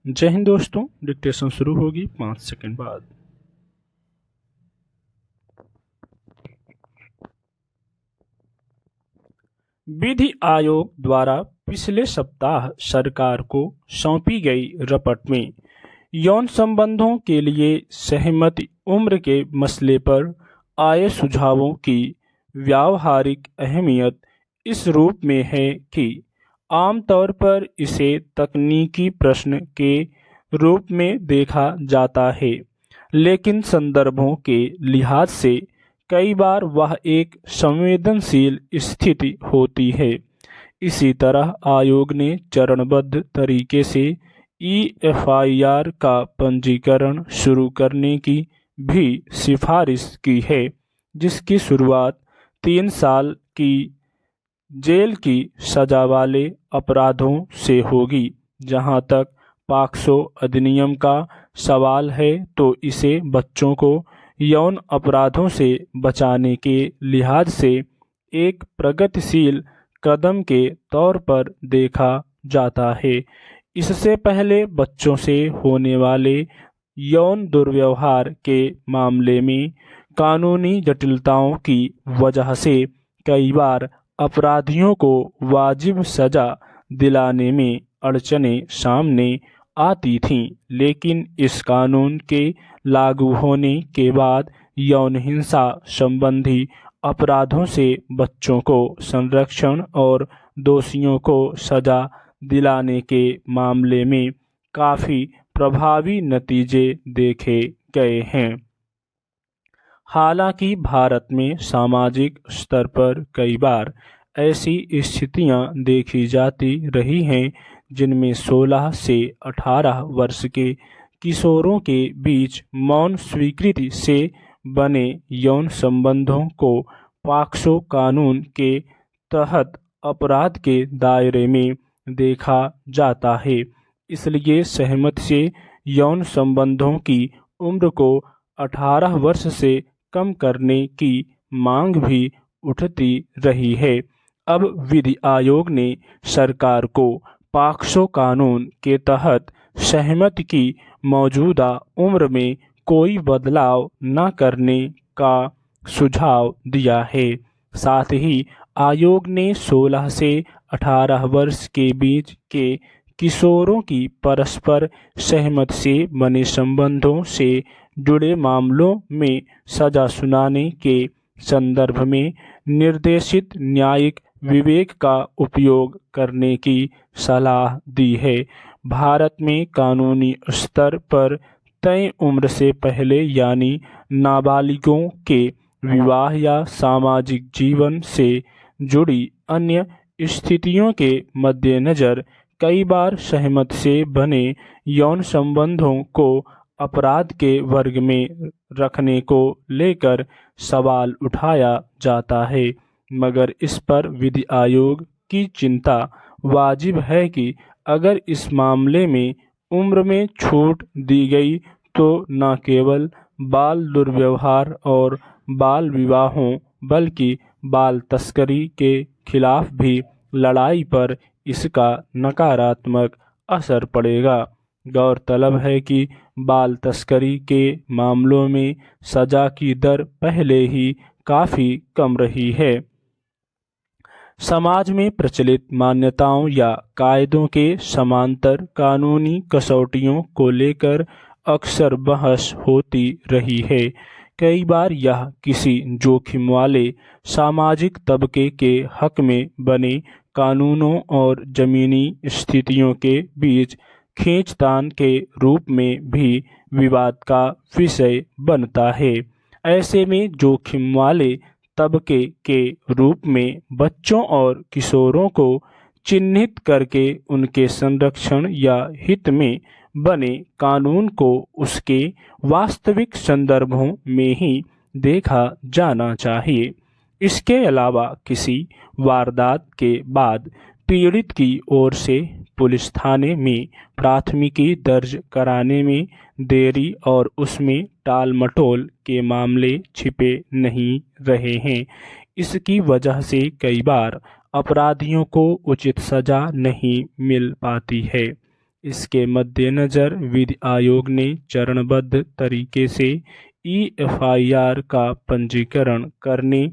जय हिंद दोस्तों। डिक्टेशन शुरू होगी 5 सेकंड बाद। विधि आयोग द्वारा पिछले सप्ताह सरकार को सौंपी गई रिपोर्ट में यौन संबंधों के लिए सहमति उम्र के मसले पर आए सुझावों की व्यावहारिक अहमियत इस रूप में है कि आमतौर पर इसे तकनीकी प्रश्न के रूप में देखा जाता है, लेकिन संदर्भों के लिहाज से कई बार वह एक संवेदनशील स्थिति होती है। इसी तरह आयोग ने चरणबद्ध तरीके से EFIR का पंजीकरण शुरू करने की भी सिफारिश की है, जिसकी शुरुआत 3 साल की जेल की सजा वाले अपराधों से होगी। जहां तक पॉक्सो अधिनियम का सवाल है तो इसे बच्चों को यौन अपराधों से बचाने के लिहाज से एक प्रगतिशील कदम के तौर पर देखा जाता है। इससे पहले बच्चों से होने वाले यौन दुर्व्यवहार के मामले में कानूनी जटिलताओं की वजह से कई बार अपराधियों को वाजिब सजा दिलाने में अड़चनें सामने आती थीं, लेकिन इस कानून के लागू होने के बाद यौन हिंसा संबंधी अपराधों से बच्चों को संरक्षण और दोषियों को सजा दिलाने के मामले में काफ़ी प्रभावी नतीजे देखे गए हैं। हालांकि भारत में सामाजिक स्तर पर कई बार ऐसी स्थितियां देखी जाती रही हैं जिनमें 16 से 18 वर्ष के किशोरों के बीच मौन स्वीकृति से बने यौन संबंधों को पॉक्सो कानून के तहत अपराध के दायरे में देखा जाता है। इसलिए सहमति से यौन संबंधों की उम्र को 18 वर्ष से कम करने की मांग भी उठती रही है। अब विधि आयोग ने सरकार को पॉक्सो कानून के तहत सहमति की मौजूदा उम्र में कोई बदलाव न करने का सुझाव दिया है। साथ ही आयोग ने 16 से 18 वर्ष के बीच के किशोरों की परस्पर सहमति से बने संबंधों से जुड़े मामलों में सजा सुनाने के संदर्भ में निर्देशित न्यायिक विवेक का उपयोग करने की सलाह दी है। भारत में कानूनी स्तर पर तय उम्र से पहले यानी नाबालिगों के विवाह या सामाजिक जीवन से जुड़ी अन्य स्थितियों के मद्देनज़र कई बार सहमति से बने यौन संबंधों को अपराध के वर्ग में रखने को लेकर सवाल उठाया जाता है, मगर इस पर विधि आयोग की चिंता वाजिब है कि अगर इस मामले में उम्र में छूट दी गई तो न केवल बाल दुर्व्यवहार और बाल विवाहों बल्कि बाल तस्करी के खिलाफ भी लड़ाई पर इसका नकारात्मक असर पड़ेगा। गौरतलब है कि बाल तस्करी के मामलों में सजा की दर पहले ही काफ़ी कम रही है। समाज में प्रचलित मान्यताओं या कायदों के समांतर कानूनी कसौटियों को लेकर अक्सर बहस होती रही है। कई बार यह किसी जोखिम वाले सामाजिक तबके के हक में बने कानूनों और ज़मीनी स्थितियों के बीच खींचतान के रूप में भी विवाद का विषय बनता है। ऐसे में जोखिम वाले तबके के रूप में बच्चों और किशोरों को चिन्हित करके उनके संरक्षण या हित में बने कानून को उसके वास्तविक संदर्भों में ही देखा जाना चाहिए। इसके अलावा किसी वारदात के बाद पीड़ित की ओर से पुलिस थाने में प्राथमिकी दर्ज कराने में देरी और उसमें टाल मटोल के मामले छिपे नहीं रहे हैं। इसकी वजह से कई बार अपराधियों को उचित सजा नहीं मिल पाती है। इसके मद्देनज़र विधि आयोग ने चरणबद्ध तरीके से EFIR का पंजीकरण करने